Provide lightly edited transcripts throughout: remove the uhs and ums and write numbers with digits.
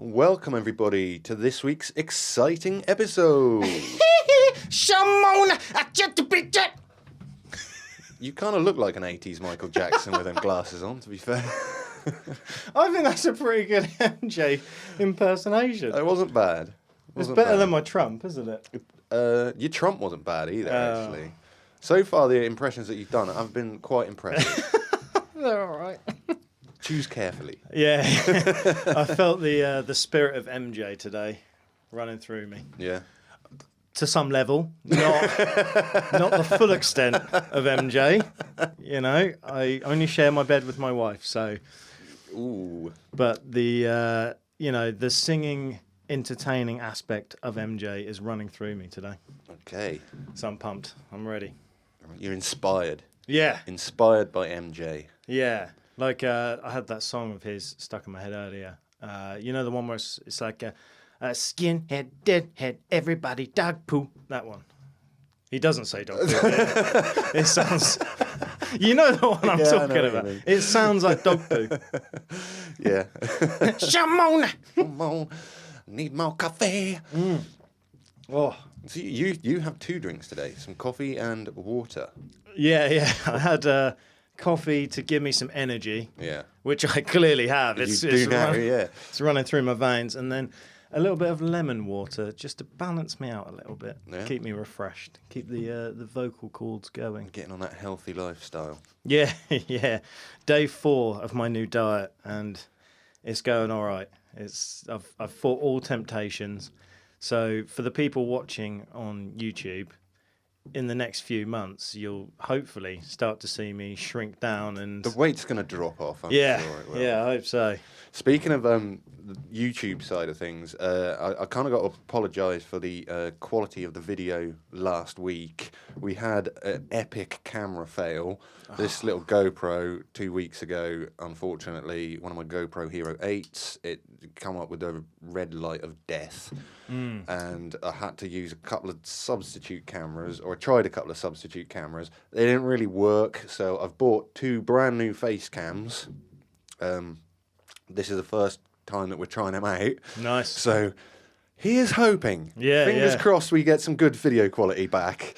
Welcome, everybody, to this week's exciting episode. Shimona, I just to be jet. You kind of look like an 80s Michael Jackson with them glasses on, to be fair. I think that's a pretty good MJ impersonation. It wasn't bad. It's better than my Trump, isn't it? Your Trump wasn't bad either, actually. So far, the impressions that you've done, I've been quite impressed. They're all right. Choose carefully. Yeah, I felt the spirit of MJ today running through me. Yeah. To some level, not the full extent of MJ. You know, I only share my bed with my wife, so. Ooh. But the the singing, entertaining aspect of MJ is running through me today. Okay. So I'm pumped. I'm ready. You're inspired. Yeah. Inspired by MJ. Yeah. Like, I had that song of his stuck in my head earlier. You know the one where it's like, skinhead, deadhead, everybody, dog poo. That one. He doesn't say dog poo. It sounds... You know the one I'm talking about. It sounds like dog poo. Yeah. Shimona! Come on, need more coffee. Mm. Oh. So you have two drinks today, some coffee and water. Yeah. I had coffee to give me some energy. Yeah. Which I clearly have. It's running through my veins. And then a little bit of lemon water just to balance me out a little bit. Yeah. Keep me refreshed. Keep the vocal cords going. Getting on that healthy lifestyle. Yeah. Day 4 of my new diet, and it's going all right. I've fought all temptations. So for the people watching on YouTube, in the next few months, you'll hopefully start to see me shrink down, and the weight's going to drop off. I'm sure it will. Yeah, I hope so. Speaking of the YouTube side of things, I kind of got to apologise for the quality of the video last week. We had an epic camera fail. This little GoPro 2 weeks ago, unfortunately, one of my GoPro Hero 8s, it come up with a red light of death. And I had to use a couple of substitute cameras, or I tried a couple of substitute cameras. They didn't really work, so I've bought 2 brand new face cams. This is the first time that we're trying them out. Nice. So here's hoping. Fingers crossed we get some good video quality back.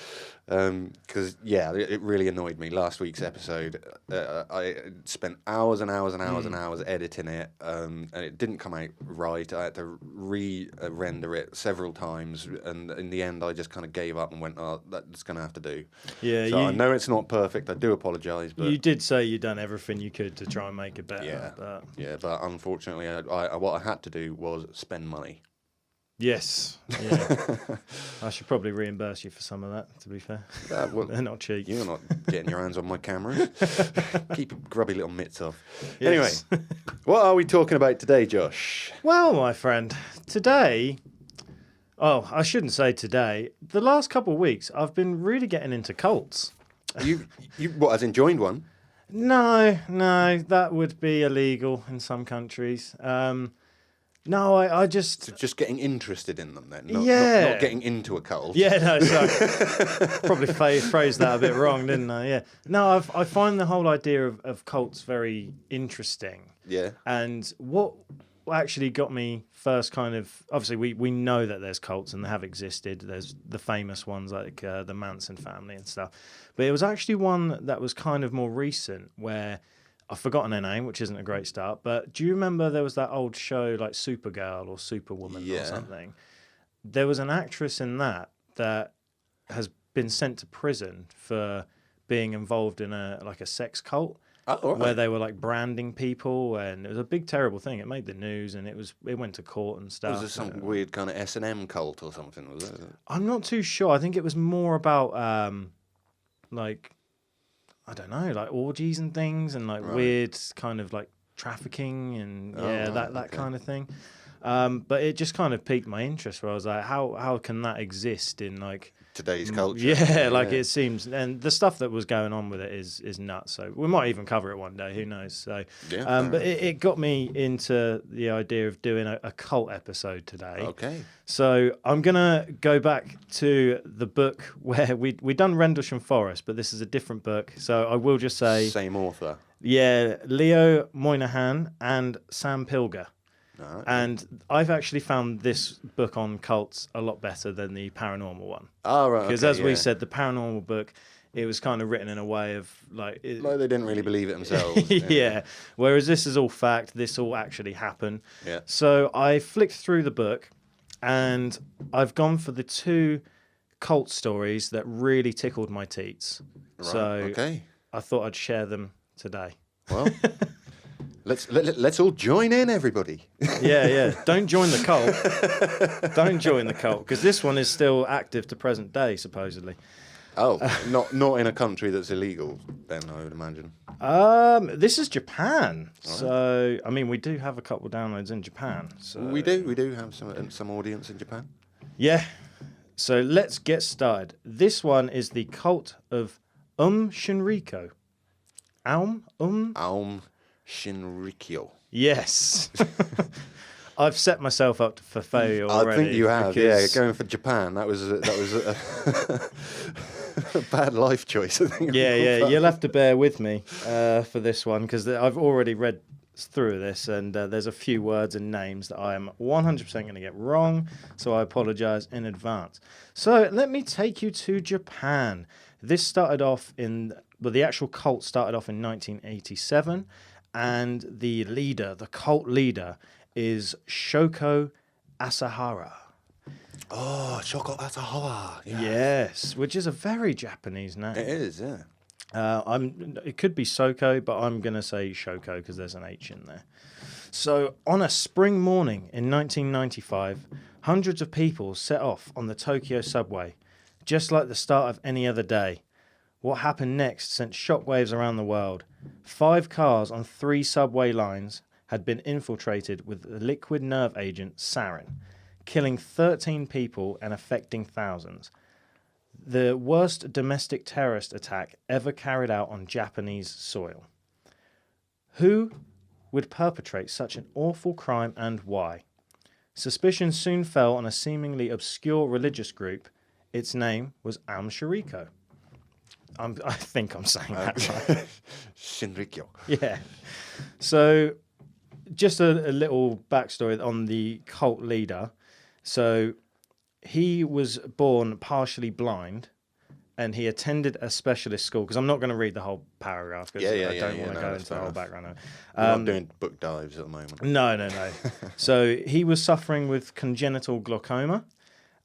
Because, it really annoyed me. Last week's episode, I spent hours and hours and hours and hours editing it, and it didn't come out right. I had to re-render it several times, and in the end, I just kind of gave up and went, oh, that's going to have to do. Yeah, so I know it's not perfect. I do apologise. But you did say you'd done everything you could to try and make it better. Yeah, but unfortunately, what I had to do was spend money. Yes. Yeah. I should probably reimburse you for some of that, to be fair. Well, they're not cheap. You're not getting your hands on my cameras. Keep your grubby little mitts off. Yes. Anyway, what are we talking about today, Josh? Well, my friend, today... Oh, I shouldn't say today. The last couple of weeks, I've been really getting into cults. You what, as in joined one? No, that would be illegal in some countries. No, I just... So just getting interested in them then? Not getting into a cult? Yeah, no, sorry. Probably phrased that a bit wrong, didn't I? Yeah. No, I find the whole idea of cults very interesting. Yeah. And what actually got me first kind of... Obviously, we know that there's cults and they have existed. There's the famous ones like the Manson family and stuff. But it was actually one that was kind of more recent where... I've forgotten her name, which isn't a great start, but do you remember there was that old show like Supergirl or Superwoman or something? There was an actress in that has been sent to prison for being involved in a sex cult where they were like branding people, and it was a big terrible thing. It made the news and it went to court and stuff. Was it some weird kind of S&M cult or something? Was it? I'm not too sure. I think it was more about I don't know, like orgies and things, and like weird kind of like trafficking and that kind of thing. But it just kind of piqued my interest where I was like, how can that exist in like today's culture? It seems, and the stuff that was going on with it is nuts. So we might even cover it one day, who knows? So but it got me into the idea of doing a cult episode today. Okay. So I'm gonna go back to the book where we done Rendlesham Forest, but this is a different book. So I will just say same author. Yeah, Leo Moynihan and Sam Pilger. Alright. And I've actually found this book on cults a lot better than the paranormal one. Oh, right. Because as we said, the paranormal book, it was kind of written in a way of like they didn't really believe it themselves. yeah. Whereas this is all fact. This all actually happened. Yeah. So I flicked through the book, and I've gone for the 2 cult stories that really tickled my teats. Right. So Okay. I thought I'd share them today. Well, let's all join in, everybody. Yeah. Don't join the cult. Don't join the cult, because this one is still active to present day, supposedly. Oh, not in a country that's illegal, then, I would imagine. This is Japan. So, I mean, we do have a couple of downloads in Japan. So. We do have some audience in Japan. Yeah. So let's get started. This one is the cult of Aum Shinrikyo. Aum Shinrikyo. Yes. I've set myself up for failure already. I think you have. Yeah, going for Japan. That was a bad life choice, I think. Yeah. You'll have to bear with me for this one, because I've already read through this, and there's a few words and names that I am 100% going to get wrong, so I apologize in advance. So let me take you to Japan. This started off the actual cult started off in 1987, and the cult leader, is Shoko Asahara. Oh, Shoko Asahara. Yeah. Yes, which is a very Japanese name. It is, yeah. It could be Soko, but I'm going to say Shoko because there's an H in there. So, on a spring morning in 1995, hundreds of people set off on the Tokyo subway, just like the start of any other day. What happened next sent shockwaves around the world. 5 cars on 3 subway lines had been infiltrated with the liquid nerve agent sarin, killing 13 people and affecting thousands. The worst domestic terrorist attack ever carried out on Japanese soil. Who would perpetrate such an awful crime, and why? Suspicion soon fell on a seemingly obscure religious group. Its name was Aum Shinrikyo. I think I'm saying that right. Shinrikyo. Yeah. So, just a little backstory on the cult leader. So, he was born partially blind, and he attended a specialist school. Because I'm not going to read the whole paragraph, because I don't want to go into the whole background. We're not doing book dives at the moment. No. So, he was suffering with congenital glaucoma,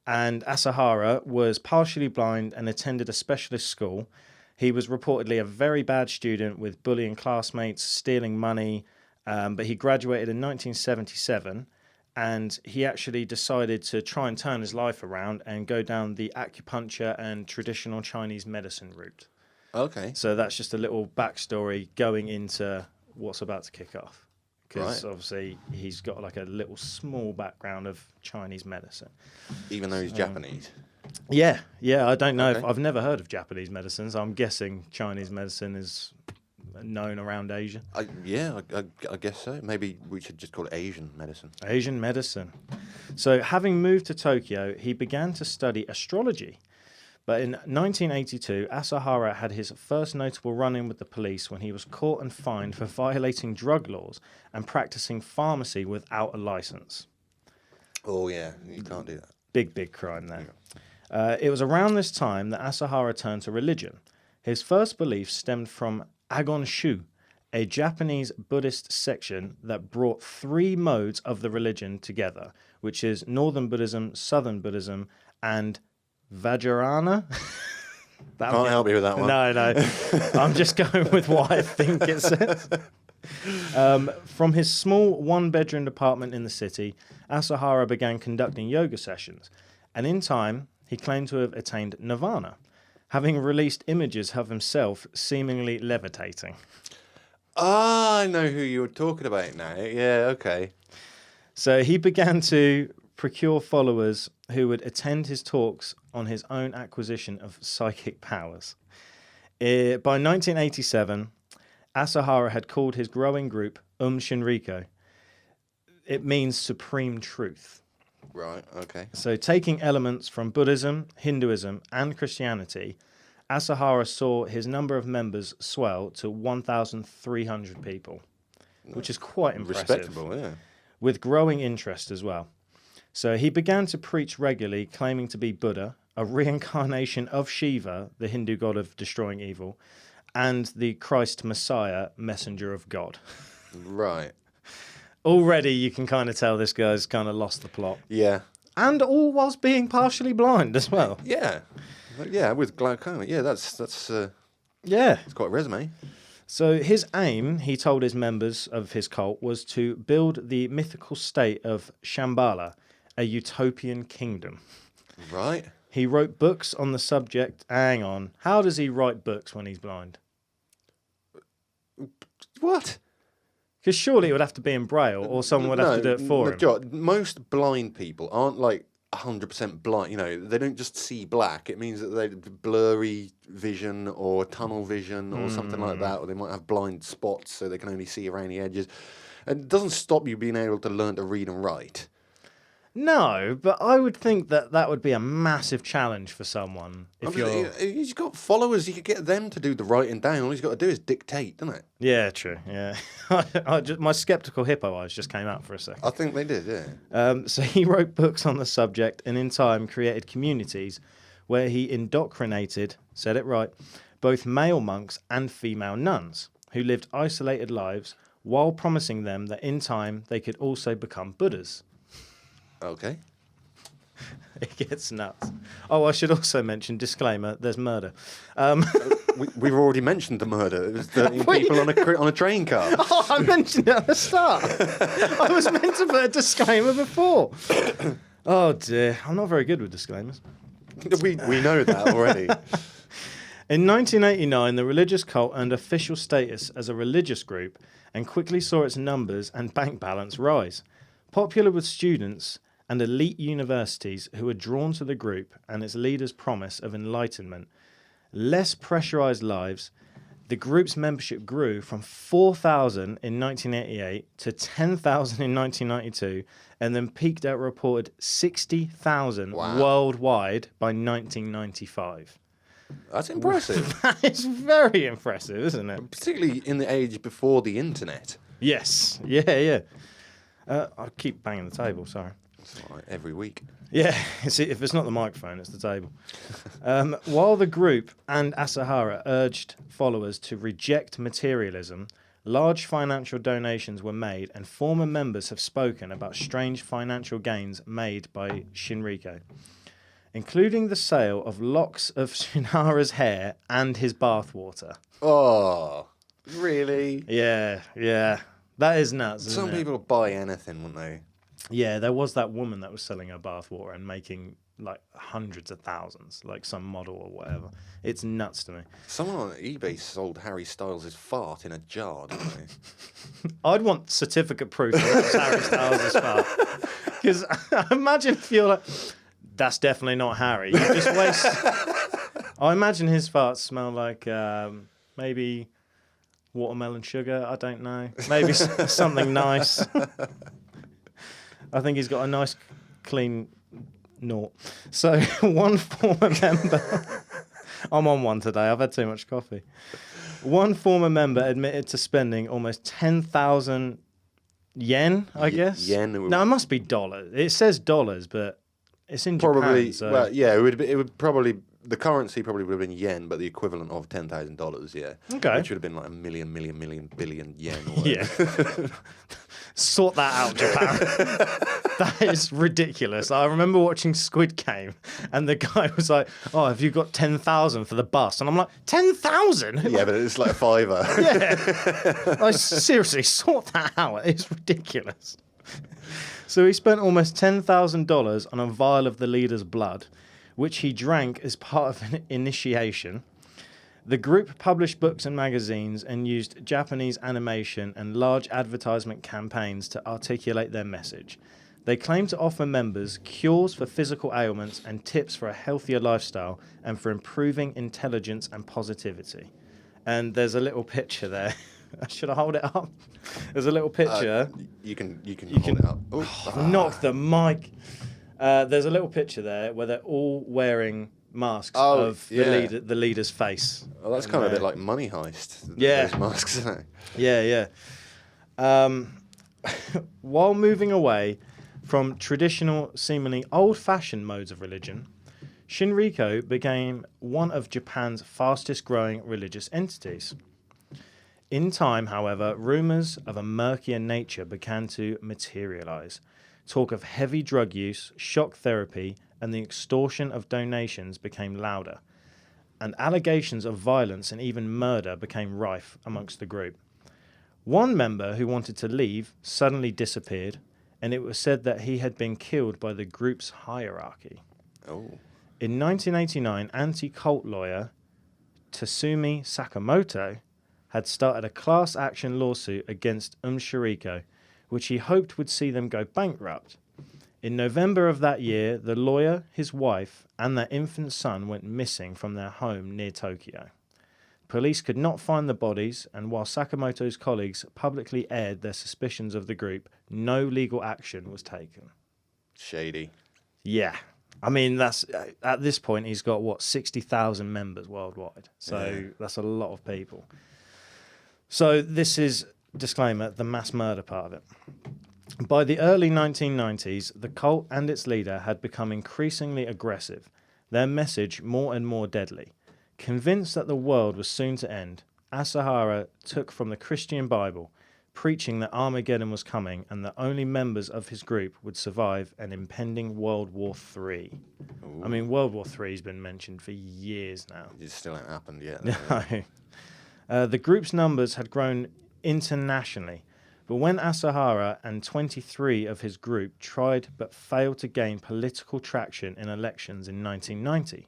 and Asahara was partially blind and attended a specialist school. He was reportedly a very bad student with bullying classmates, stealing money, but he graduated in 1977, and he actually decided to try and turn his life around and go down the acupuncture and traditional Chinese medicine route. Okay. So that's just a little backstory going into what's about to kick off. Because obviously he's got like a little small background of Chinese medicine. Even though he's Japanese? Yeah. I don't know if I've never heard of Japanese medicine, so I'm guessing Chinese medicine is known around Asia. I guess so. Maybe we should just call it Asian medicine. Asian medicine. So having moved to Tokyo, he began to study astrology. But in 1982, Asahara had his first notable run-in with the police when he was caught and fined for violating drug laws and practicing pharmacy without a license. Oh, yeah. You can't do that. Big crime there. Yeah. It was around this time that Asahara turned to religion. His first beliefs stemmed from Agon Shu, a Japanese Buddhist section that brought 3 modes of the religion together, which is Northern Buddhism, Southern Buddhism, and Vajrayana. Can't help you with that one. No. I'm just going with what I think it says. From his small 1-bedroom apartment in the city, Asahara began conducting yoga sessions, and in time, he claimed to have attained nirvana, having released images of himself seemingly levitating. Ah, I know who you're talking about now. Yeah, okay. So he began to procure followers who would attend his talks on his own acquisition of psychic powers. By 1987, Asahara had called his growing group Aum Shinrikyo. It means supreme truth. Right, okay. So taking elements from Buddhism, Hinduism, and Christianity, Asahara saw his number of members swell to 1,300 people, which is quite impressive. Respectable, yeah. with growing interest as well. So he began to preach regularly, claiming to be Buddha, a reincarnation of Shiva, the Hindu god of destroying evil, and the Christ Messiah, messenger of God. Right. Already you can kind of tell this guy's kind of lost the plot. Yeah. And all whilst being partially blind as well. Yeah. Yeah, with glaucoma. Yeah, that's Yeah. it's quite a resume. So his aim, he told his members of his cult, was to build the mythical state of Shambhala, a utopian kingdom. Right. He wrote books on the subject. Hang on. How does he write books when he's blind? What? Because surely it would have to be in Braille, or someone would have to do it for him. John, most blind people aren't like 100% blind. You know, they don't just see black. It means that they have blurry vision or tunnel vision or something like that, or they might have blind spots so they can only see around the edges. And it doesn't stop you being able to learn to read and write. No, but I would think that that would be a massive challenge for someone. If He's got followers. You could get them to do the writing down. All he's got to do is dictate, doesn't it? Yeah, true. Yeah, my skeptical hippo eyes just came out for a second. I think they did. Yeah. So he wrote books on the subject, and in time created communities where he indoctrinated, said it right, both male monks and female nuns who lived isolated lives, while promising them that in time they could also become Buddhas. Okay. It gets nuts. Oh, I should also mention, disclaimer, there's murder. We've already mentioned the murder. It was 13 people on a train car. Oh, I mentioned it at the start. I was meant to put a disclaimer before. Oh, dear. I'm not very good with disclaimers. We know that already. In 1989, the religious cult earned official status as a religious group and quickly saw its numbers and bank balance rise. Popular with students and elite universities who were drawn to the group and its leaders' promise of enlightenment, less pressurized lives, the group's membership grew from 4,000 in 1988 to 10,000 in 1992 and then peaked at a reported 60,000 worldwide by 1995. That's impressive. That is very impressive, isn't it? Particularly in the age before the internet. Yes. Yeah. I keep banging the table, sorry. It's like every week. Yeah, see, if it's not the microphone, it's the table. While the group and Asahara urged followers to reject materialism, large financial donations were made, and former members have spoken about strange financial gains made by Shinrikyo, including the sale of locks of Shinhara's hair and his bathwater. Oh, really? Yeah. That is nuts, isn't Some it? people buy anything, wouldn't they? Yeah, there was that woman that was selling her bathwater and making like hundreds of thousands, like some model or whatever. It's nuts to me. Someone on eBay sold Harry Styles' fart in a jar, didn't they? I'd want certificate proof that it was Harry Styles' fart. Because imagine if you're like, that's definitely not Harry. You just waste... I imagine his farts smell like maybe watermelon sugar. I don't know. Maybe something nice. I think he's got a nice, clean naught. So one former member... I'm on one today. I've had too much coffee. One former member admitted to spending almost 10,000 yen, I guess. Yen. No, it must be dollars. It says dollars, but it's in Japan. So. Well, yeah, it would probably... The currency probably would have been yen, but the equivalent of $10,000, yeah. Okay. Which would have been like a million, billion yen. Or whatever. Yeah. Sort that out, Japan. That is ridiculous. I remember watching Squid Game, and the guy was like, "Oh, have you got 10,000 for the bus?" And I'm like, 10,000? Yeah, but it's like a fiver. Yeah. I seriously sort that out. It's ridiculous. So he spent almost $10,000 on a vial of the leader's blood, which he drank as part of an initiation. The group published books and magazines and used Japanese animation and large advertisement campaigns to articulate their message. They claim to offer members cures for physical ailments and tips for a healthier lifestyle and for improving intelligence and positivity. And there's a little picture there. Should I hold it up? There's a little picture. You can hold it up. I've knocked the mic. There's a little picture there where they're all wearing masks of the leader's face. Oh, that's kind of a bit like Money Heist. Yeah. Those masks, isn't it? Yeah. While moving away from traditional, seemingly old-fashioned modes of religion, Shinrikyo became one of Japan's fastest-growing religious entities. In time, however, rumors of a murkier nature began to materialize. Talk of heavy drug use, shock therapy, and the extortion of donations became louder, and allegations of violence and even murder became rife amongst the group. One member who wanted to leave suddenly disappeared, and it was said that he had been killed by the group's hierarchy. Oh. In 1989, anti-cult lawyer Tatsumi Sakamoto had started a class action lawsuit against Aum Shinrikyo, which he hoped would see them go bankrupt. In November of that year, the lawyer, his wife, and their infant son went missing from their home near Tokyo. Police could not find the bodies, and while Sakamoto's colleagues publicly aired their suspicions of the group, no legal action was taken. Shady. Yeah. I mean, that's at this point, he's got, 60,000 members worldwide. So that's a lot of people. So this is, disclaimer, the mass murder part of it. By the early 1990s, the cult and its leader had become increasingly aggressive, their message more and more deadly. Convinced that the world was soon to end, Asahara took from the Christian Bible, preaching that Armageddon was coming and that only members of his group would survive an impending World War III. Ooh. I mean, World War III has been mentioned for years now. It still ain't happened yet. No. The group's numbers had grown internationally, but when Asahara and 23 of his group tried but failed to gain political traction in elections in 1990,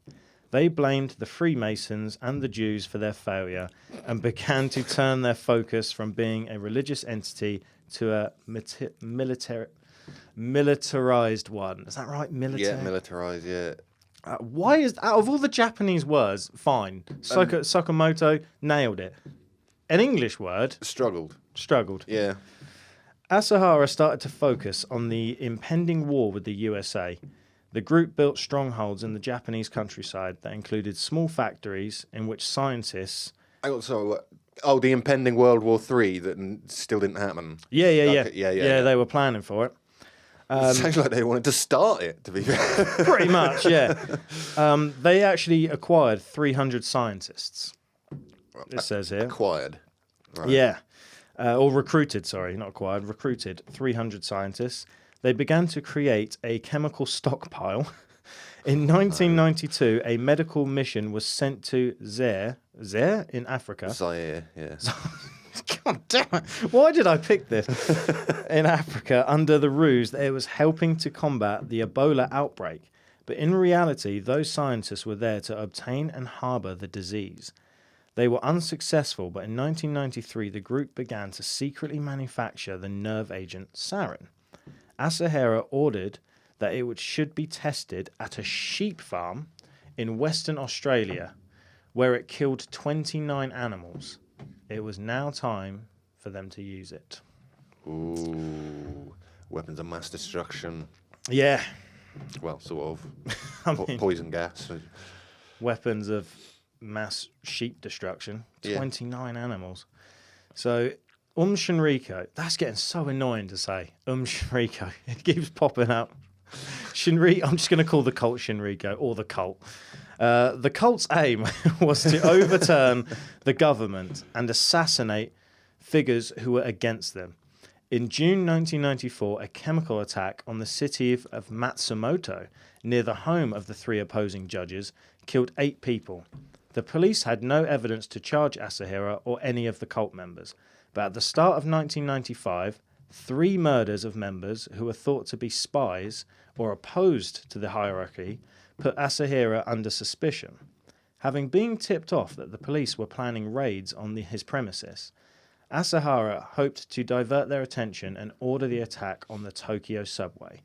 they blamed the Freemasons and the Jews for their failure and began to turn their focus from being a religious entity to a militarized one. Is that right? Yeah, militarized, yeah. Why is, out of all the Japanese words, fine. Sakamoto nailed it. An English word. Struggled. Yeah. Asahara started to focus on the impending war with the USA. The group built strongholds in the Japanese countryside that included small factories in which scientists... the impending World War III that still didn't happen. Yeah. Yeah, They were planning for it. Sounds like they wanted to start it, to be fair. Pretty much, yeah. They actually acquired 300 scientists, it says here. Acquired. Right. Yeah. Or recruited, sorry, not acquired, recruited 300 scientists. They began to create a chemical stockpile. In 1992, a medical mission was sent to Zaire in Africa. Zaire, yeah. God damn it. Why did I pick this? In Africa, under the ruse that it was helping to combat the Ebola outbreak. But in reality, those scientists were there to obtain and harbour the disease. They were unsuccessful, but in 1993, the group began to secretly manufacture the nerve agent sarin. Asahara ordered that it should be tested at a sheep farm in Western Australia, where it killed 29 animals. It was now time for them to use it. Ooh, weapons of mass destruction. Yeah. Well, sort of. I mean, poison gas. Weapons of mass sheep destruction. 29 animals. So... Shinrikyo. That's getting so annoying to say. Shinrikyo. It keeps popping up. I'm just going to call the cult Shinrikyo, or the cult. The cult's aim was to overturn the government and assassinate figures who were against them. In June 1994, a chemical attack on the city of Matsumoto, near the home of the three opposing judges, killed 8 people. The police had no evidence to charge Asahara or any of the cult members. But at the start of 1995, 3 murders of members who were thought to be spies or opposed to the hierarchy put Asahara under suspicion. Having been tipped off that the police were planning raids on his premises, Asahara hoped to divert their attention and order the attack on the Tokyo subway.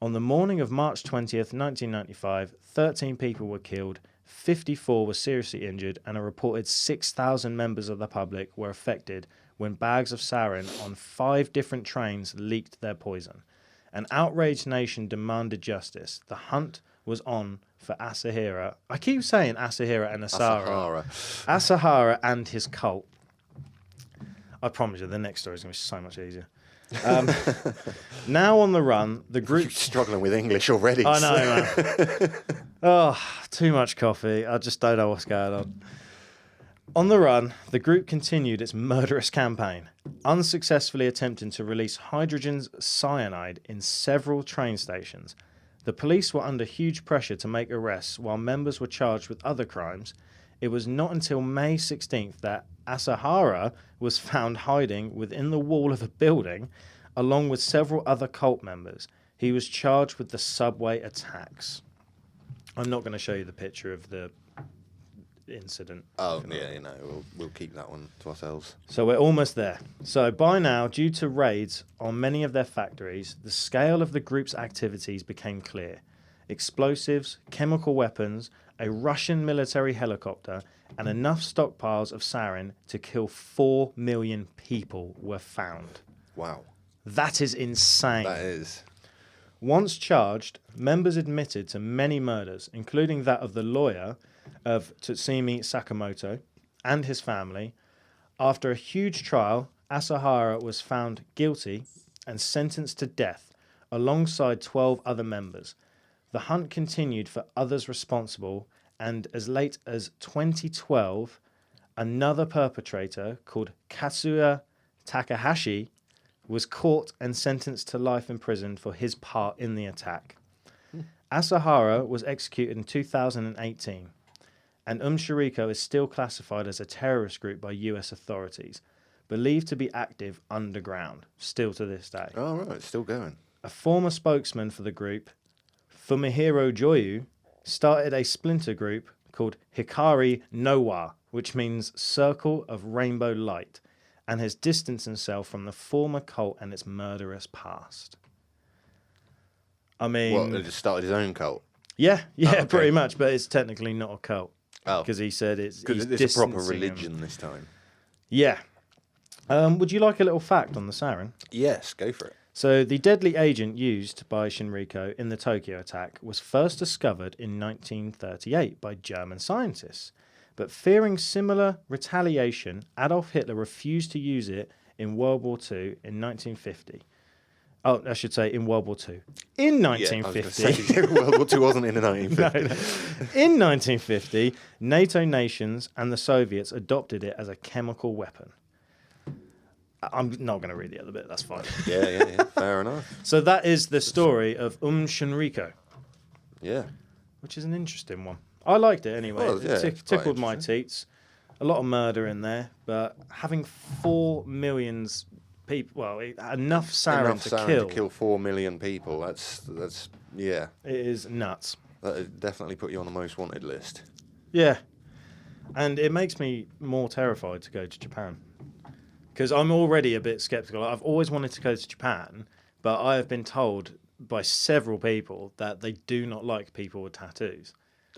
On the morning of March 20th, 1995, 13 people were killed, 54 were seriously injured, and a reported 6,000 members of the public were affected when bags of sarin on 5 different trains leaked their poison. An outraged nation demanded justice. The hunt was on for Asahara. I keep saying Asahara and Asahara. Asahara and his cult. I promise you, the next story is going to be so much easier. Now on the run, the You're group... struggling with English already. I know, man. Oh, too much coffee. I just don't know what's going on. On the run, the group continued its murderous campaign, unsuccessfully attempting to release hydrogen cyanide in several train stations. The police were under huge pressure to make arrests while members were charged with other crimes. It was not until May 16th that Asahara was found hiding within the wall of a building along with several other cult members. He was charged with the subway attacks. I'm not going to show you the picture of the incident. Oh, yeah, we'll keep that one to ourselves. So we're almost there. So by now, due to raids on many of their factories, the scale of the group's activities became clear. Explosives, chemical weapons, a Russian military helicopter, and enough stockpiles of sarin to kill 4 million people were found. Wow. That is insane. That is. Once charged, members admitted to many murders, including that of the lawyer of Tsutsumi Sakamoto and his family. After a huge trial, Asahara was found guilty and sentenced to death alongside 12 other members. The hunt continued for others responsible, and as late as 2012, another perpetrator called Katsuya Takahashi was caught and sentenced to life in prison for his part in the attack. Asahara was executed in 2018, and Shinrikyo is still classified as a terrorist group by US authorities, believed to be active underground, still to this day. Oh, right, it's still going. A former spokesman for the group, Fumihiro Joyu, started a splinter group called Hikari Nowa, which means Circle of Rainbow Light, and has distanced himself from the former cult and its murderous past. I mean... What, he just started his own cult? Yeah, okay. Pretty much, but it's technically not a cult. Oh. Because he said it's Because he's it's a proper distancing religion him. this time. Yeah. Would you like a little fact on the sarin? Yes, go for it. So the deadly agent used by Shinrikyo in the Tokyo attack was first discovered in 1938 by German scientists. But fearing similar retaliation, Adolf Hitler refused to use it in World War II in 1950. Oh, I should say in World War II. In 1950... Yeah, I was gonna say, World War II wasn't in the 1950s. No. In 1950, NATO nations and the Soviets adopted it as a chemical weapon. I'm not going to read the other bit, that's fine. Yeah, fair enough. So that is the story of Shinrikyo. Yeah. Which is an interesting one. I liked it anyway. Well, yeah, it tickled my teats. A lot of murder in there, but having 4 million people, well, enough sarin to kill 4 million people. That's yeah. It is nuts. That would definitely put you on the most wanted list. Yeah. And it makes me more terrified to go to Japan. Because I'm already a bit skeptical. I've always wanted to go to Japan, but I have been told by several people that they do not like people with tattoos.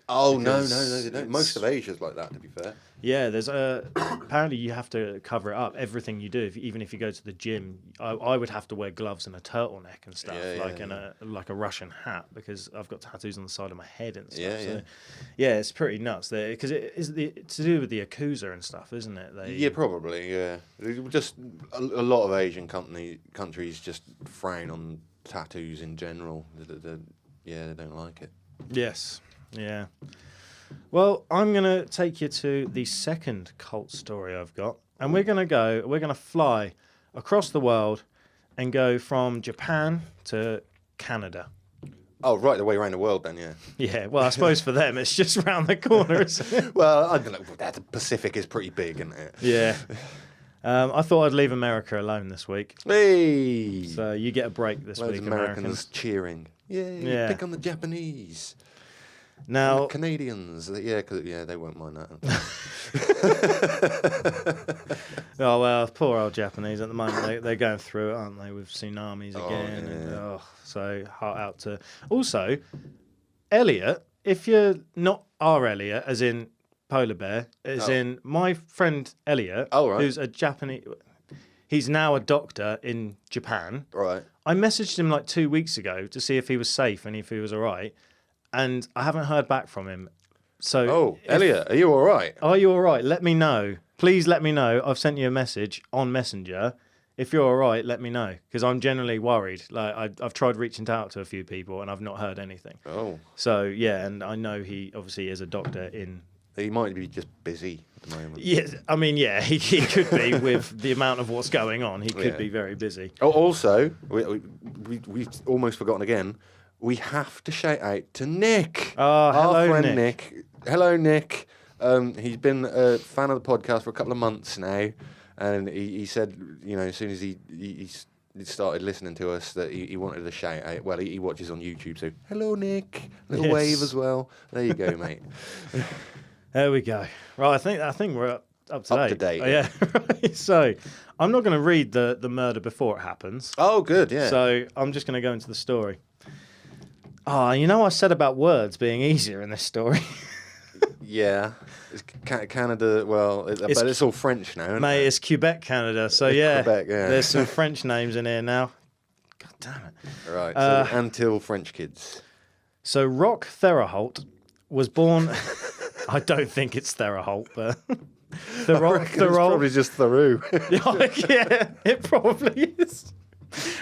Oh, no, they don't. Most of Asia's like that, to be fair. Yeah, there's apparently you have to cover it up. Everything you do, even if you go to the gym, I would have to wear gloves and a turtleneck and stuff, like a Russian hat, because I've got tattoos on the side of my head and stuff. Yeah, it's pretty nuts there, because it's to do with the Yakuza and stuff, isn't it? Yeah, probably. Yeah, just a lot of Asian countries just frown on tattoos in general. They don't like it. Yes. Yeah. Well, I'm going to take you to the second cult story I've got. And we're going to fly across the world and go from Japan to Canada. Oh, right the way around the world then, yeah. Yeah, well, I suppose for them it's just around the corner, isn't it? Well, I don't know. The Pacific is pretty big, isn't it? Yeah. I thought I'd leave America alone this week. Hey! So you get a break this week, Americans cheering. Yay, yeah. Pick on the Japanese. Now, the Canadians, they won't mind that. Oh, well, poor old Japanese at the moment. They're going through it, aren't they, with tsunamis again. Yeah. And, so heart out to... Also, Elliot, if you're not our Elliot, as in polar bear, as in my friend Elliot, who's a Japanese... He's now a doctor in Japan. Right. I messaged him like 2 weeks ago to see if he was safe and if he was all right. And I haven't heard back from him. So, Elliot, are you all right? Are you all right? Let me know. Please let me know. I've sent you a message on Messenger. if you're all right, let me know, because I'm generally worried. Like I've tried reaching out to a few people and I've not heard anything. Oh. So yeah, and I know he obviously is a doctor in. He might be just busy at the moment. Yeah, I mean, yeah, he could be with the amount of what's going on. He could be very busy. Oh, also, we've almost forgotten again. We have to shout out to Nick. Oh, hello, our friend Nick. Hello, Nick. He's been a fan of the podcast for a couple of months now, and he said, you know, as soon as he started listening to us, that he wanted to shout out. Well, he watches on YouTube, so hello, Nick. Little wave as well. There you go, mate. There we go. Right, I think we're up to date. Up to date. Oh, yeah. Right. So I'm not going to read the murder before it happens. Oh, good. Yeah. So I'm just going to go into the story. You know, I said about words being easier in this story. Yeah. It's Canada. Well, but it's all French now, isn't mate, it? it's Quebec, Canada. So yeah, Quebec, yeah. There's some French names in here now. God damn it. Right. So until French kids. So Roch Theriault was born. I don't think it's Theriault, but It's probably just Theriault. Yeah, it probably is.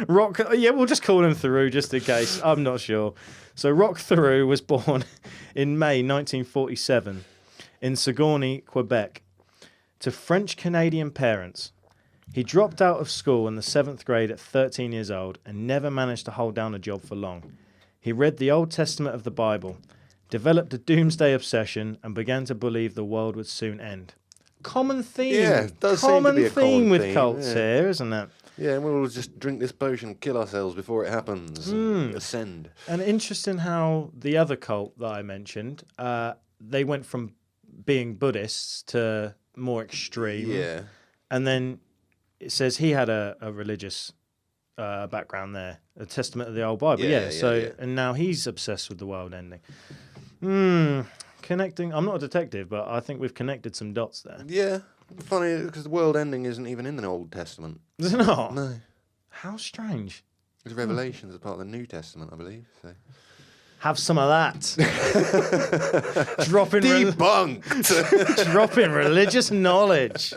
Roch, yeah, we'll just call him Theriault just in case. I'm not sure. So Roch Theriault was born in May 1947 in Saguenay, Quebec, to French-Canadian parents. He dropped out of school in the 7th grade at 13 years old and never managed to hold down a job for long. He read the Old Testament of the Bible, developed a doomsday obsession, and began to believe the world would soon end. Common theme. Yeah, it does seem to be a common with theme, cults here, isn't it? Yeah, and we'll just drink this potion, kill ourselves before it happens, and ascend. And interesting how the other cult that I mentioned, they went from being Buddhists to more extreme. Yeah. And then it says he had a religious background there, a testament of the old Bible. Yeah. And now he's obsessed with the world ending. Connecting. I'm not a detective, but I think we've connected some dots there. Yeah. Funny, because the world ending isn't even in the Old Testament. Is it not? No. How strange. It's Revelations as part of the New Testament, I believe. So. Have some of that. Debunked! Dropping religious knowledge.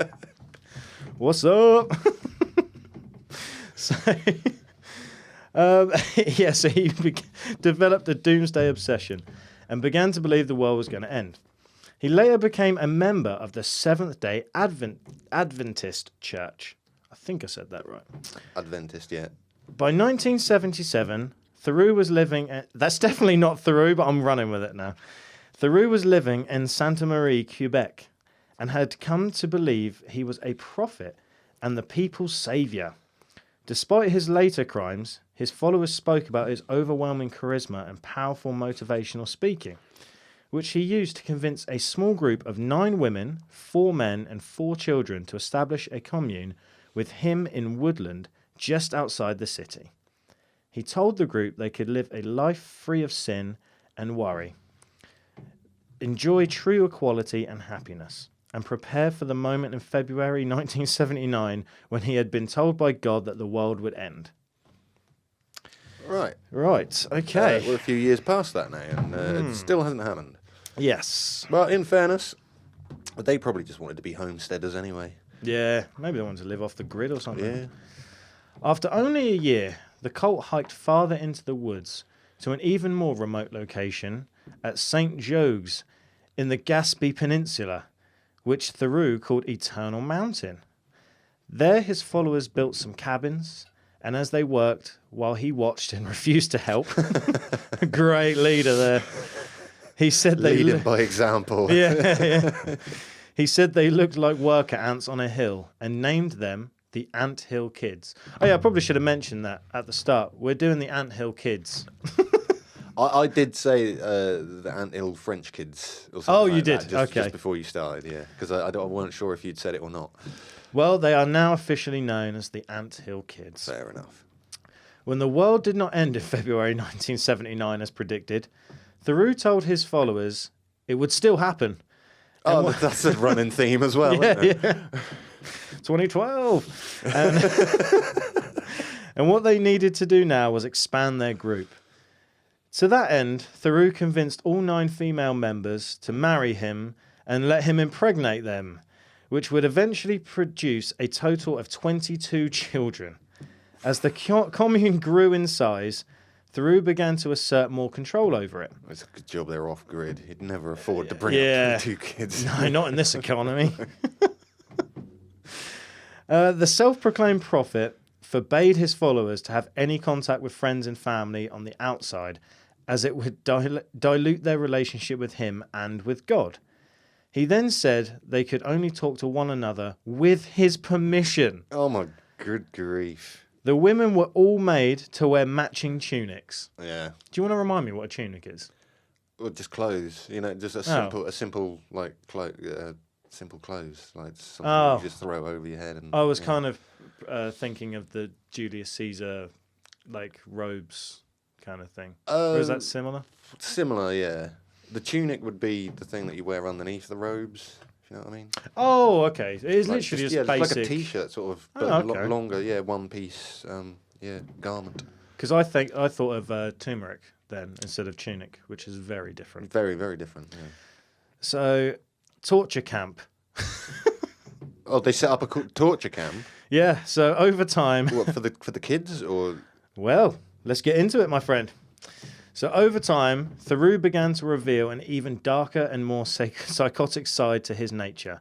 What's up? So he developed a doomsday obsession and began to believe the world was going to end. He later became a member of the Seventh-day Adventist Church. I think I said that right. Adventist, yeah. By 1977, Theriault was living... That's definitely not Theriault, but I'm running with it now. Theriault was living in Santa Marie, Quebec, and had come to believe he was a prophet and the people's saviour. Despite his later crimes, his followers spoke about his overwhelming charisma and powerful motivational speaking, which he used to convince a small group of 9 women, 4 men, and 4 children to establish a commune with him in Woodland just outside the city. He told the group they could live a life free of sin and worry, enjoy true equality and happiness, and prepare for the moment in February 1979 when he had been told by God that the world would end. Right. Right, okay. We're a few years past that now, and it still hasn't happened. Yes. But in fairness, they probably just wanted to be homesteaders anyway. Yeah, maybe they wanted to live off the grid or something. Yeah. After only a year, the cult hiked farther into the woods to an even more remote location at St. Jogues in the Gaspé Peninsula, which Theriault called Eternal Mountain. There his followers built some cabins, and as they worked, while he watched and refused to help, great leader there. He said they leading by example. Yeah. He said they looked like worker ants on a hill and named them the Ant Hill Kids. Oh yeah, I probably should have mentioned that at the start. We're doing the Ant Hill Kids. I did say the Ant Hill French Kids. Or something oh, like you did? That, okay. Just before you started, yeah. Because I weren't sure if you'd said it or not. Well, they are now officially known as the Ant Hill Kids. Fair enough. When the world did not end in February 1979 as predicted, Theriault told his followers it would still happen. Oh, that's a running theme as well, yeah, isn't it? yeah. 2012. And what they needed to do now was expand their group. To that end, Theriault convinced all 9 female members to marry him and let him impregnate them, which would eventually produce a total of 22 children. As the commune grew in size, Theriault began to assert more control over it. It's a good job they're off grid. He'd never afford to bring up 22 kids. No, not in this economy. The self-proclaimed prophet forbade his followers to have any contact with friends and family on the outside, as it would dilute their relationship with him and with God. He then said they could only talk to one another with his permission. Oh my good grief. The women were all made to wear matching tunics. Yeah. Do you want to remind me what a tunic is? Well, just clothes. Just a simple like simple clothes, like something you just throw over your head. And I was kind of thinking of the Julius Caesar, like robes kind of thing. Or is that similar? Similar, yeah. The tunic would be the thing that you wear underneath the robes. If you know what I mean? Oh, okay. It is like literally just basic. like a t-shirt, sort of, but longer, one piece, garment. Because I thought of turmeric then instead of tunic, which is very different. Very, very different. Yeah. So, torture camp. Oh, they set up a torture camp. Yeah. So over time. What, for the kids or? Well, let's get into it, my friend. So over time, Theriault began to reveal an even darker and more psychotic side to his nature.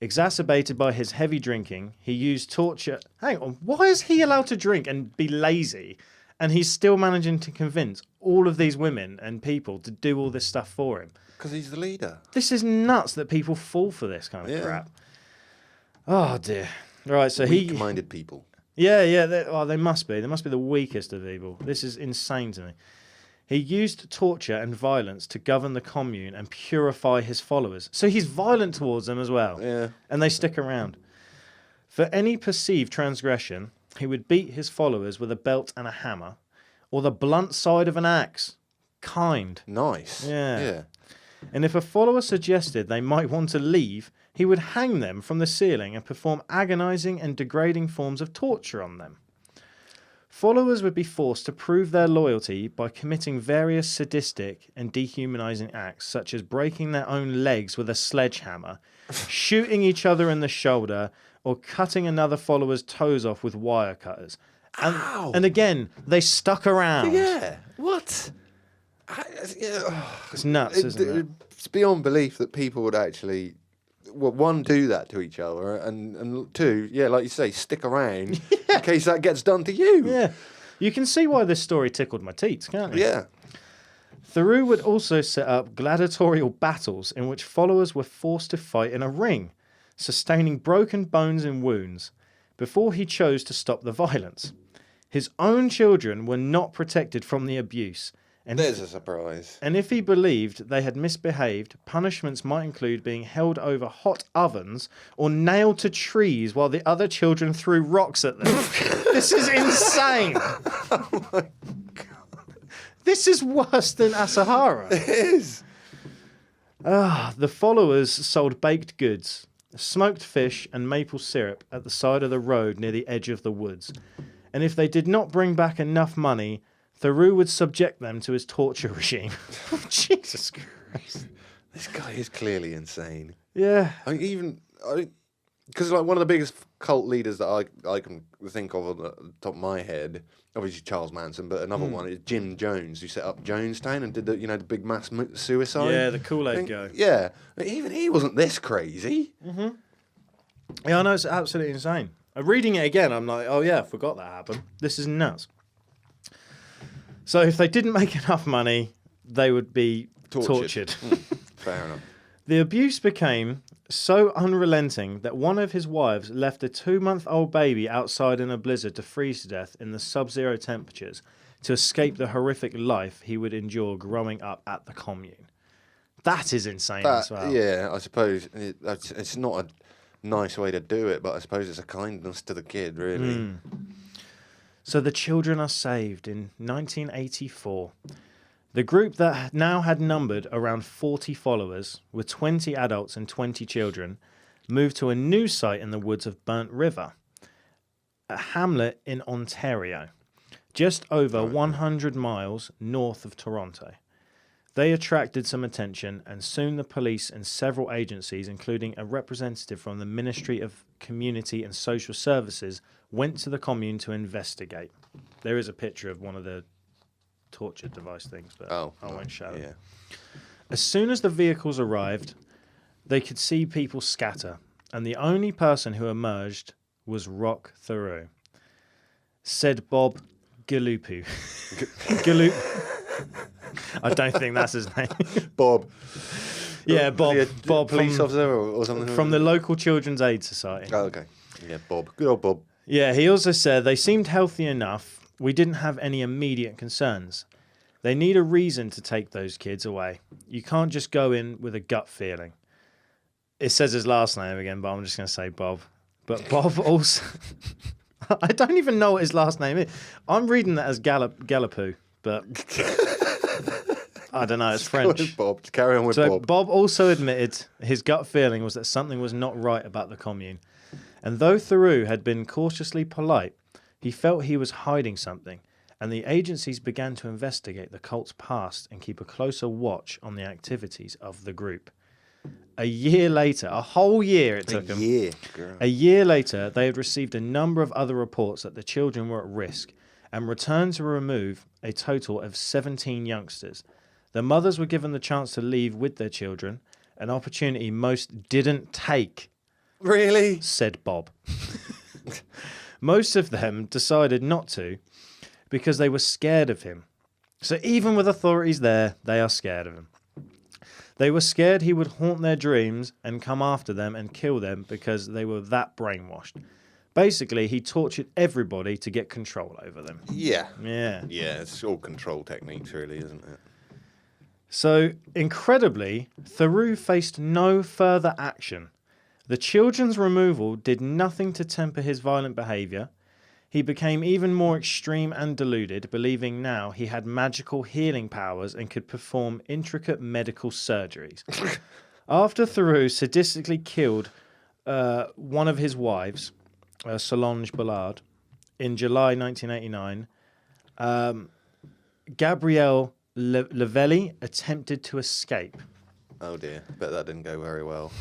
Exacerbated by his heavy drinking, he used torture. Hang on, why is he allowed to drink and be lazy, and he's still managing to convince all of these women and people to do all this stuff for him? Because he's the leader. This is nuts that people fall for this kind of crap. Oh dear. Right, so weak-minded people. Yeah. They must be. They must be the weakest of evil. This is insane to me. He used torture and violence to govern the commune and purify his followers. So he's violent towards them as well. Yeah. And they stick around. For any perceived transgression, he would beat his followers with a belt and a hammer, or the blunt side of an axe. Kind. Nice. Yeah. And if a follower suggested they might want to leave, he would hang them from the ceiling and perform agonizing and degrading forms of torture on them. Followers would be forced to prove their loyalty by committing various sadistic and dehumanizing acts, such as breaking their own legs with a sledgehammer, shooting each other in the shoulder, or cutting another follower's toes off with wire cutters. And again, they stuck around. Yeah. What? It's nuts, isn't it? It's beyond belief that people would actually, one, do that to each other, and two, like you say, stick around in case that gets done to you. Yeah. You can see why this story tickled my teats, can't you? Yeah. Theriault would also set up gladiatorial battles in which followers were forced to fight in a ring, sustaining broken bones and wounds, before he chose to stop the violence. His own children were not protected from the abuse. And there's a surprise. And if he believed they had misbehaved, punishments might include being held over hot ovens or nailed to trees while the other children threw rocks at them. This is insane. Oh my God. This is worse than Asahara. It is. The followers sold baked goods, smoked fish and maple syrup at the side of the road near the edge of the woods. And if they did not bring back enough money, Theriault would subject them to his torture regime. Jesus Christ. This guy is clearly insane. Yeah. Because like one of the biggest cult leaders that I can think of on the top of my head, obviously Charles Manson, but another one is Jim Jones, who set up Jonestown and did the big mass suicide. Yeah, the Kool-Aid guy. Yeah. Even he wasn't this crazy. Mm-hmm. Yeah, I know, it's absolutely insane. Reading it again, I'm like, oh yeah, I forgot that happened. This is nuts. So if they didn't make enough money, they would be tortured. Fair enough. The abuse became so unrelenting that one of his wives left a 2-month-old baby outside in a blizzard to freeze to death in the sub-zero temperatures to escape the horrific life he would endure growing up at the commune. That is insane as well. Yeah, I suppose it's not a nice way to do it, but I suppose it's a kindness to the kid, really. So the children are saved in 1984. The group that now had numbered around 40 followers, with 20 adults and 20 children, moved to a new site in the woods of Burnt River, a hamlet in Ontario, just over 100 miles north of Toronto. They attracted some attention, and soon the police and several agencies, including a representative from the Ministry of Community and Social Services, went to the commune to investigate. There is a picture of one of the torture device things, but I won't show it. As soon as the vehicles arrived, they could see people scatter, and the only person who emerged was Roch Theriault. Said Bob Galupu. I don't think that's his name. Bob. Yeah, Bob. Bob police officer or something? From the local Children's Aid Society. Oh, okay. Yeah, Bob. Good old Bob. Yeah, he also said they seemed healthy enough. We didn't have any immediate concerns. They need a reason to take those kids away. You can't just go in with a gut feeling. It says his last name again, but I'm just going to say Bob. But Bob also... I don't even know what his last name is. I'm reading that as Galapoo, but... I don't know, it's French. Bob. Carry on with Bob. Bob also admitted his gut feeling was that something was not right about the commune. And though Theriault had been cautiously polite, he felt he was hiding something, and the agencies began to investigate the cult's past and keep a closer watch on the activities of the group. A year later, a whole year it took them. A year later, they had received a number of other reports that the children were at risk and returned to remove a total of 17 youngsters. The mothers were given the chance to leave with their children, an opportunity most didn't take. Really? Said Bob. Most of them decided not to because they were scared of him. So even with authorities there, they are scared of him. They were scared he would haunt their dreams and come after them and kill them because they were that brainwashed. Basically, he tortured everybody to get control over them. Yeah. Yeah. Yeah, it's all control techniques, really, isn't it? So, incredibly, Theriault faced no further action. The children's removal did nothing to temper his violent behaviour. He became even more extreme and deluded, believing now he had magical healing powers and could perform intricate medical surgeries. After Theriault sadistically killed one of his wives, Solange Ballard, in July 1989, Gabrielle Lavelli attempted to escape. Oh dear, bet that didn't go very well.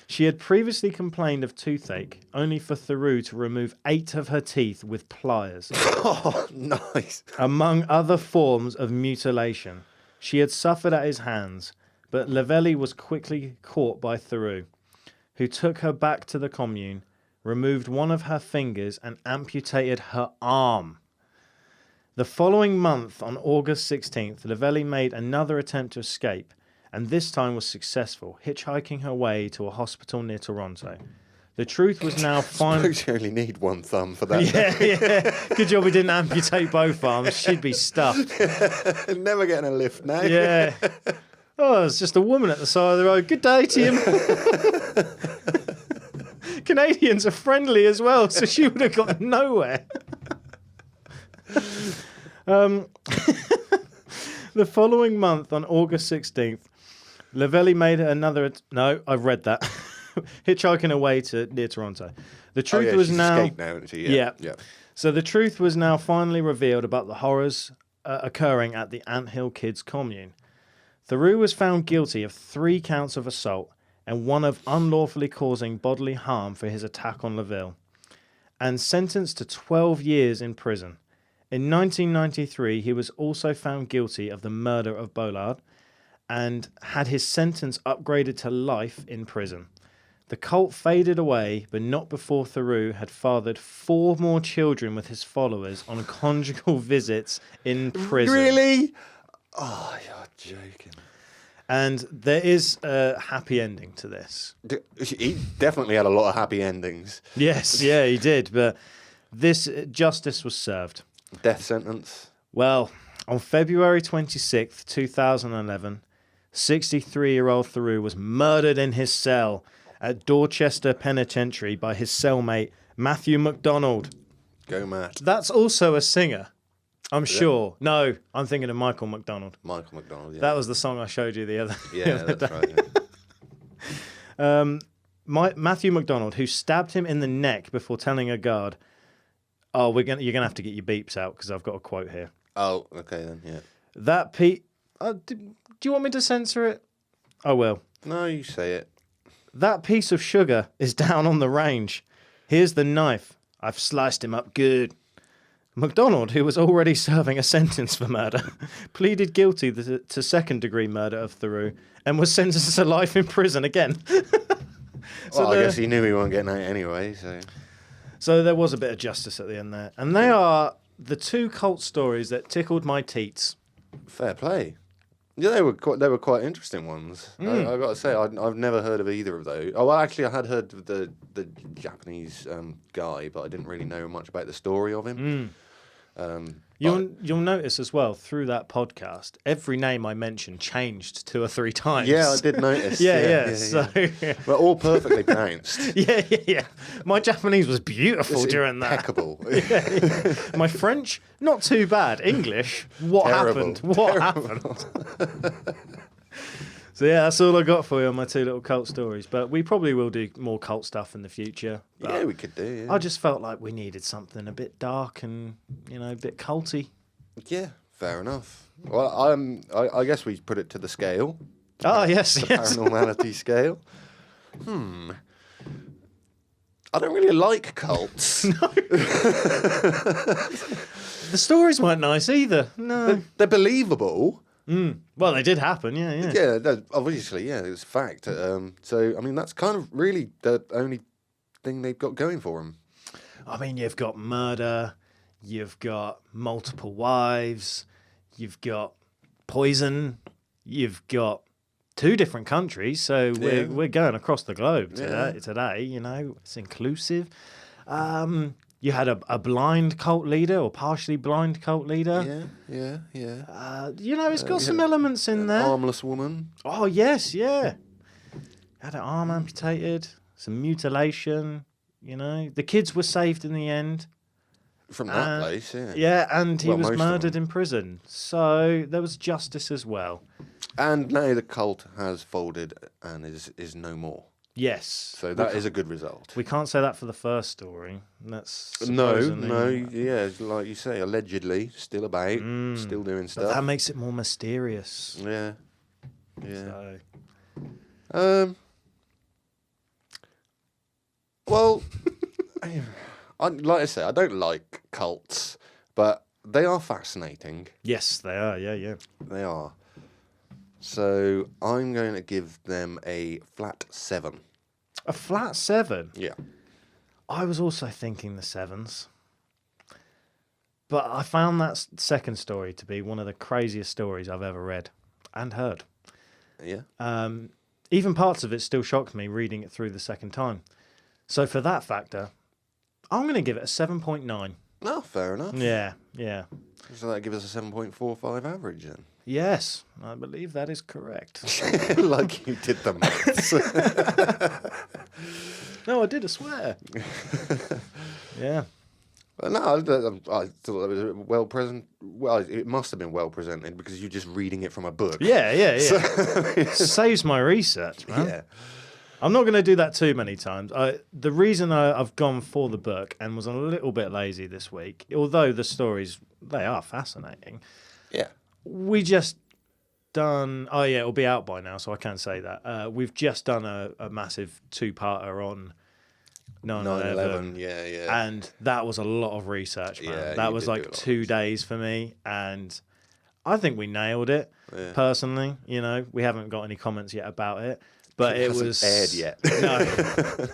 She had previously complained of toothache, only for Theriault to remove 8 of her teeth with pliers. Oh, nice. Among other forms of mutilation she had suffered at his hands, but Lavelli was quickly caught by Theriault, who took her back to the commune, removed one of her fingers and amputated her arm. The following month, on August 16th, Lavelli made another attempt to escape, and this time was successful, hitchhiking her way to a hospital near Toronto. The truth was now finally... I suppose you only need one thumb for that. Yeah. Good job we didn't amputate both arms. She'd be stuffed. Never getting a lift now. Yeah. Oh, it's just a woman at the side of the road. Good day to you. Canadians are friendly as well, so she would have got nowhere. The following month, on August 16th, Lavelli made another... No, I've read that. Hitchhiking away to near Toronto. The truth was now... Escaped now, isn't she? Yeah. So the truth was now finally revealed about the horrors occurring at the Anthill Kids commune. Theriault was found guilty of 3 counts of assault and 1 of unlawfully causing bodily harm for his attack on Laville, and sentenced to 12 years in prison. In 1993, he was also found guilty of the murder of Bollard and had his sentence upgraded to life in prison. The cult faded away, but not before Theriault had fathered 4 more children with his followers on conjugal visits in prison. Really? Oh, you're joking. And there is a happy ending to this. He definitely had a lot of happy endings. Yes, yeah, he did. But this justice was served. Death sentence? Well, on February 26th, 2011, 63-year-old Theriault was murdered in his cell at Dorchester Penitentiary by his cellmate, Matthew MacDonald. Go Matt. That's also a singer, I'm sure. No, I'm thinking of Michael McDonald. Michael McDonald, yeah. That was the song I showed you the other that's day. Right. Yeah. Matthew MacDonald, who stabbed him in the neck before telling a guard, "Oh, you're gonna have to get your beeps out because I've got a quote here." Oh, okay then, yeah. That Pete. Do you want me to censor it? I will. No, you say it. That piece of sugar is down on the range. Here's the knife. I've sliced him up good. MacDonald, who was already serving a sentence for murder, pleaded guilty to second-degree murder of Theriault and was sentenced to life in prison again. I guess he knew he wasn't getting out anyway, so... So there was a bit of justice at the end there. And they are the two cult stories that tickled my teats. Fair play. Yeah, they were quite interesting ones. I got to say, I've never heard of either of those. Oh, well, actually, I had heard of the Japanese guy, but I didn't really know much about the story of him. You'll notice as well through that podcast, every name I mentioned changed 2 or 3 times. Yeah, I did notice. Yeah. But all perfectly pronounced. Yeah. My Japanese was beautiful during that. Impeccable. My French, not too bad. English, what happened? What happened? So yeah, that's all I got for you on my 2 little cult stories. But we probably will do more cult stuff in the future. Yeah, we could do. Yeah. I just felt like we needed something a bit dark and a bit culty. Yeah, fair enough. Well, I guess we put it to the scale. Oh yes, the paranormality scale. I don't really like cults. No. The stories weren't nice either. No, They're believable. Well, they did happen. Yeah. Yeah, obviously, yeah, it's a fact. So, I mean, that's kind of really the only thing they've got going for them. I mean, you've got murder, you've got multiple wives, you've got poison, you've got 2 different countries. So we're going across the globe today. It's inclusive. You had a blind cult leader or partially blind cult leader. Yeah. It's got some elements in there. Armless woman. Oh, yes, yeah. Had an arm amputated, some mutilation, The kids were saved in the end. From that place, yeah. Yeah, and he was murdered in prison. So there was justice as well. And now the cult has folded and is no more. Yes. So that is a good result. We can't say that for the first story. That's No, yeah, like you say, allegedly, still about, still doing stuff. But that makes it more mysterious. Yeah. So. Well, like I say, I don't like cults, but they are fascinating. Yes, they are, yeah. They are. So I'm going to give them a flat 7. A flat 7? Yeah. I was also thinking the 7s. But I found that second story to be one of the craziest stories I've ever read and heard. Yeah. Even parts of it still shocked me reading it through the second time. So for that factor, I'm going to give it a 7.9. No, fair enough. Yeah. So that gives us a 7.45 average then. Yes, I believe that is correct. Like you did the maths. No, I did, I swear. Yeah. No, I thought that was well present. Well, it must have been well presented because you're just reading it from a book. Yeah. Saves my research, man. Yeah. I'm not going to do that too many times. The reason I've gone for the book and was a little bit lazy this week, although the stories, they are fascinating. Yeah. We just done... Oh, yeah, it'll be out by now, so I can't say that. We've just done a massive 2-parter on 9/11. Yeah. And that was a lot of research, man. Yeah, that was like 2 days for me, and I think we nailed it, personally. We haven't got any comments yet about it. But it was aired yet. No.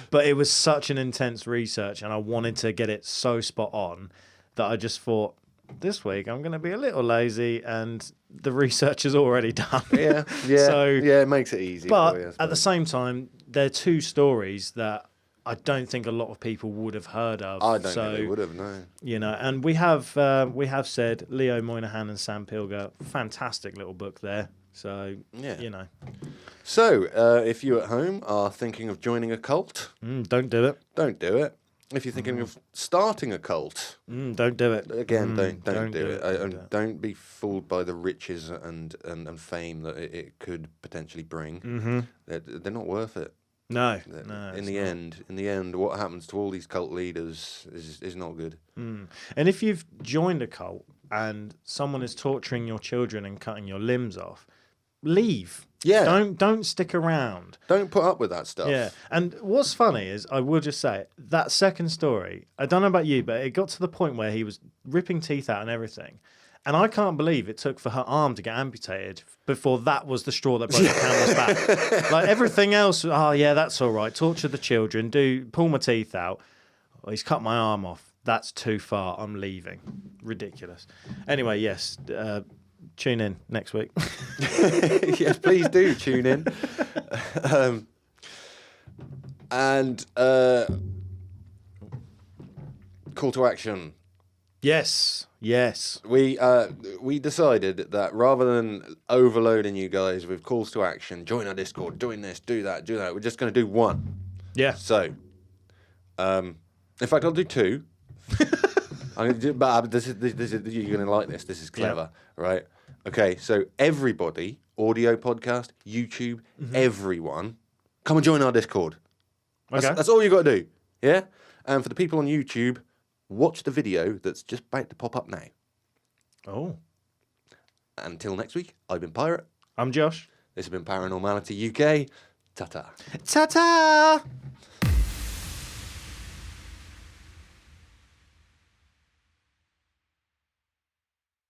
But it was such an intense research, and I wanted to get it so spot on that I just thought, this week I'm going to be a little lazy, and the research is already done. Yeah. So, it makes it easy. But for you, at the same time, they're 2 stories that I don't think a lot of people would have heard of. I don't think they would have, no. And we have said Leo Moynihan and Sam Pilger, fantastic little book there. So, So, if you at home are thinking of joining a cult... don't do it. Don't do it. If you're thinking of starting a cult... don't do it. Again, don't do it. Don't be fooled by the riches and fame that it could potentially bring. Mm-hmm. They're not worth it. No. In the end, what happens to all these cult leaders is not good. And if you've joined a cult and someone is torturing your children and cutting your limbs off, leave. Yeah. Don't stick around. Don't put up with that stuff. Yeah. And what's funny is, I will just say, that second story, I don't know about you, but it got to the point where he was ripping teeth out and everything. And I can't believe it took for her arm to get amputated before that was the straw that broke the camel's back. Like everything else, oh yeah, that's all right. Torture the children, pull my teeth out. Oh, he's cut my arm off. That's too far. I'm leaving. Ridiculous. Anyway, yes, tune in next week. Yes, please do tune in. And call to action. Yes. We decided that rather than overloading you guys with calls to action, join our Discord, doing this, do that, we're just going to do one. Yeah. So, in fact, I'll do two. But this is you're going to like this. This is clever, right? Okay, so everybody, audio podcast, YouTube, everyone, come and join our Discord. That's all you got to do. Yeah. And for the people on YouTube, watch the video that's just about to pop up now. Oh. Until next week, I've been Pirate. I'm Josh. This has been Paranormality UK. Ta-ta. Ta-ta!